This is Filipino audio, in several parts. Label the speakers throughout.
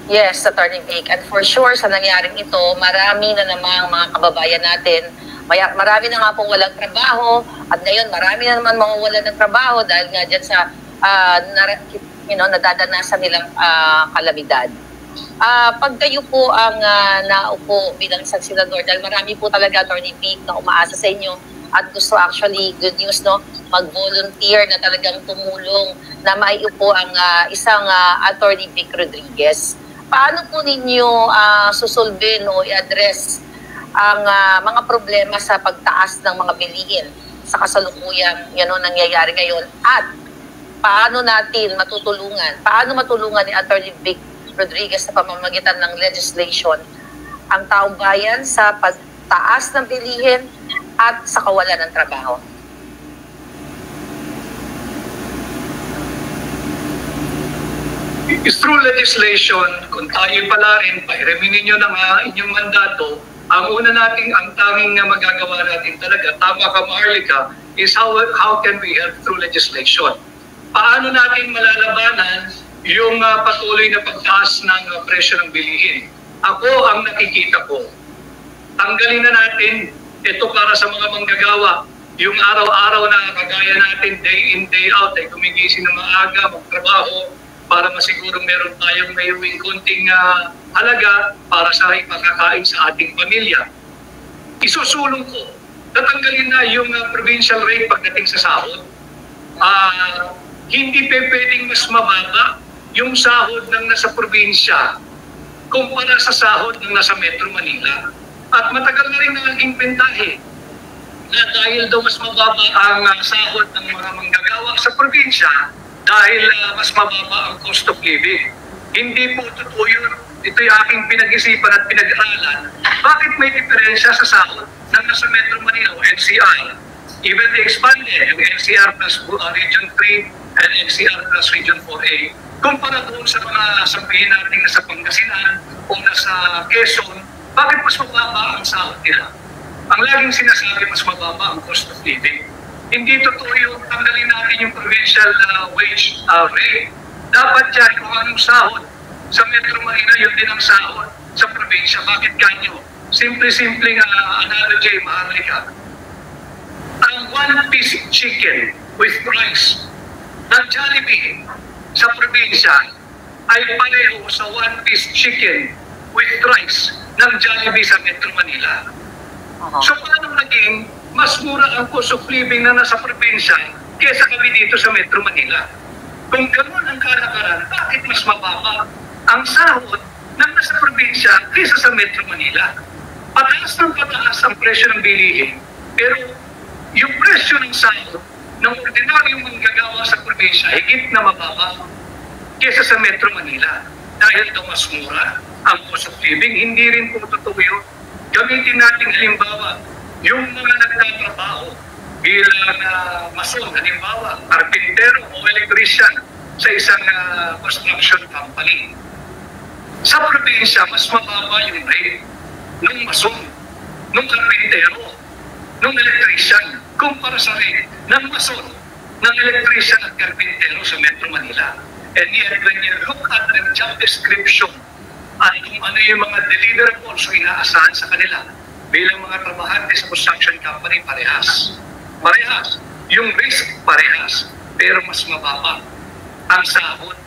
Speaker 1: Yes, Attorney Vic. And for sure, sa nangyaring ito, marami na namang mga kababayan natin, marami na nga pong walang trabaho, at ngayon marami na naman mawawalan ng trabaho dahil nga dyan sa nadadanasan nilang kalamidad. Pag kayo po ang naupo bilang isang senador, dahil marami po talaga, Attorney Vic, na umaasa sa inyo at gusto actually, good news, no, mag-volunteer na talagang tumulong na maiupo ang isang Attorney Vic Rodriguez. Paano po ninyo susolbin o i-address ang mga problema sa pagtaas ng mga bilihin sa kasalukuyang nangyayari ngayon? At paano natin matulungan ni Attorney Vic Rodriguez sa pamamagitan ng legislation ang taong bayan sa pagtaas ng bilihin at sa kawalan ng trabaho?
Speaker 2: Through legislation, kung tayo pala rin, pairamin ninyo ng inyong mandato, ang tanging magagawa natin talaga, tama ka Maharlika, is how can we help through legislation? Paano natin malalabanan yung patuloy na pagtaas ng presyo ng bilihin? Ako ang nakikita ko, tanggalin na natin ito para sa mga manggagawa. Yung araw-araw na kagaya natin, day in, day out, ay gumigising na maaga, magtrabaho, para masiguro meron tayong mayroong konting halaga para sa ipakakain sa ating pamilya. Isusulong ko, tatanggalin na yung provincial rate pagdating sa sahod. Hindi pwedeng mas mababa yung sahod ng nasa probinsya kumpara sa sahod ng nasa Metro Manila. At matagal na rin naging bentahe na dahil daw mas mababa ang sahod ng mga manggagawa sa probinsya, dahil mas mababa ang cost of living. Hindi po totoo yun. Ito'y aking pinag-isipan at pinag-aralan. Bakit may diferensya sa sahod ng nasa Metro Manila o NCR? Even the expanded, yung NCR plus Region 3 and NCR plus Region 4A, kumpara doon sa mga sabihin natin nasa Pangasinan o nasa Quezon, bakit mas mababa ang sahod nila? Ang laging sinasabi, mas mababa ang cost of living. Hindi totoo yung tanggalin natin yung provincial wage rate. Dapat yan kung anong sahod sa Metro Manila, yun din ang sahod sa probinsya. Bakit kanyo? Simple-simpleng analogy, Maharlika. Ang one piece chicken with rice ng Jollibee sa probinsya ay pareho sa one piece chicken with rice ng Jollibee sa Metro Manila. So paano naging mas mura ang cost of living na nasa probinsya kesa kami dito sa Metro Manila? Kung ganoon ang kalakaran, bakit mas mababa ang sahod ng nasa probinsya kesa sa Metro Manila? Pataas ng pataas ang presyo ng bilihin, pero yung presyo ng sahod ng ordinaryong manggagawa sa probinsya higit na mababa kesa sa Metro Manila. Dahil daw mas mura ang cost of living, hindi rin po totoo yun. Gamitin natin halimbawa, yung mga nagtatrabaho bilang mason, halimbawa, karpintero o electrician sa isang construction company. Sa probinsya, mas mababa yung rate ng mason, ng karpintero, ng electrician, kumpara sa rate ng mason, ng electrician at karpintero sa Metro Manila. And yet, when you look at the job description at kung ano yung mga deliverables o inaasahan sa kanila, bilang mga trabahante sa construction company, parehas. Parehas. Yung risk, parehas. Pero mas mababa ang sahod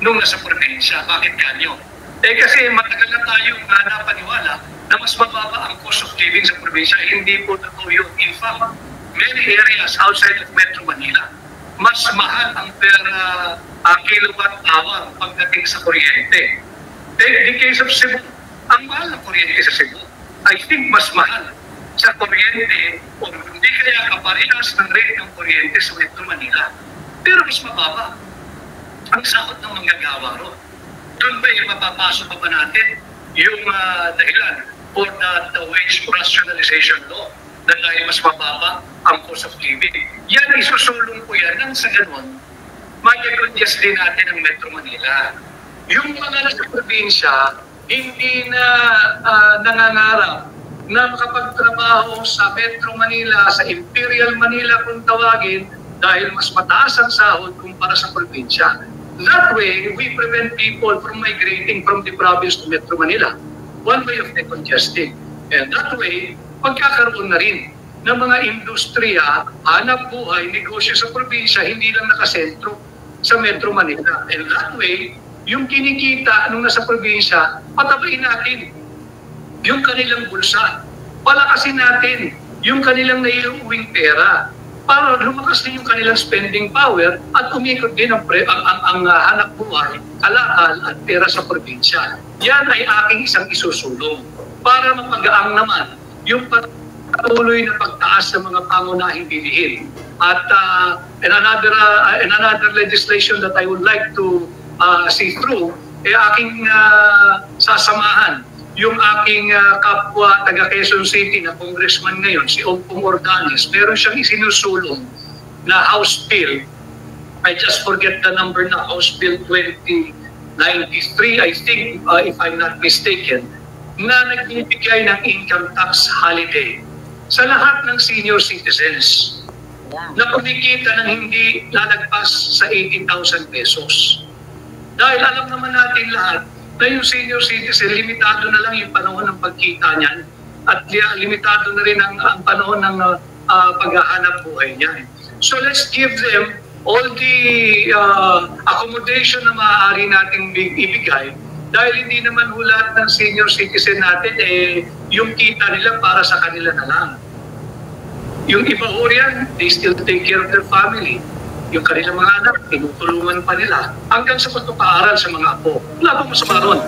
Speaker 2: nung nasa probinsya. Bakit kanyo? Kasi matagal na tayong napaniwala na mas mababa ang cost of living sa probinsya. Hindi po totoo yun. In fact, many areas outside of Metro Manila, mas mahal ang per kilowatt hour pagdating sa kuryente. Take the case of Cebu. Ang mahal ng kuryente sa Cebu, I think mas mahal sa kuryente o hindi kaya kaparehas ng rate ng kuryente sa Metro Manila. Pero mas mababa ang sahod ng manggagawa ron. Doon ba yung mapapasok pa ba natin yung dahilan for the wage rationalization law na dahil mas mababa ang cost of living? Yan, isusulong ko yan nang sa ganun, mag-adjust din natin ang Metro Manila. Yung mga nasa probinsya, hindi na nangangarap na makapagtrabaho sa Metro Manila, sa Imperial Manila kung tawagin, dahil mas mataas ang sahod kumpara sa probinsya. That way, we prevent people from migrating from the province to Metro Manila. One way of decongesting. And that way, pagkakaroon na rin ng mga industriya, hanap buhay, negosyo sa probinsya, hindi lang nakasentro sa Metro Manila. And that way, yung kinikita nung nasa probinsya, patabain natin yung kanilang bulsa. Palakasin natin yung kanilang naiuwing pera para lumakas din yung kanilang spending power at umikot din ang hanap buhay, kalakal at pera sa probinsya. Yan ay aking isang isusulong para mapagaang naman yung patuloy na pagtaas ng mga pangunahing bilihin. At another legislation that I would like to see through, aking sasamahan yung aking kapwa taga Quezon City na congressman ngayon, si Opong Ordanes. Meron siyang isinusulong na House Bill, I just forget the number na, House Bill 2093, I think, if I'm not mistaken, na nagbibigay ng income tax holiday sa lahat ng senior citizens na kumikita ng hindi lalagpas sa 18,000 pesos. Dahil alam naman natin lahat na yung senior citizen, limitado na lang yung panahon ng pagkita niyan at limitado na rin ang panahon ng paghahanap buhay niyan. So let's give them all the accommodation na maaari nating ibigay dahil hindi naman lahat ng senior citizen natin yung kita nila para sa kanila na lang. Yung iba ho riyan, they still take care of their family. Yung kanilang mga anak, tinutulungan pa nila hanggang sa pagpapaaral sa mga apo. Wala pang masama ron.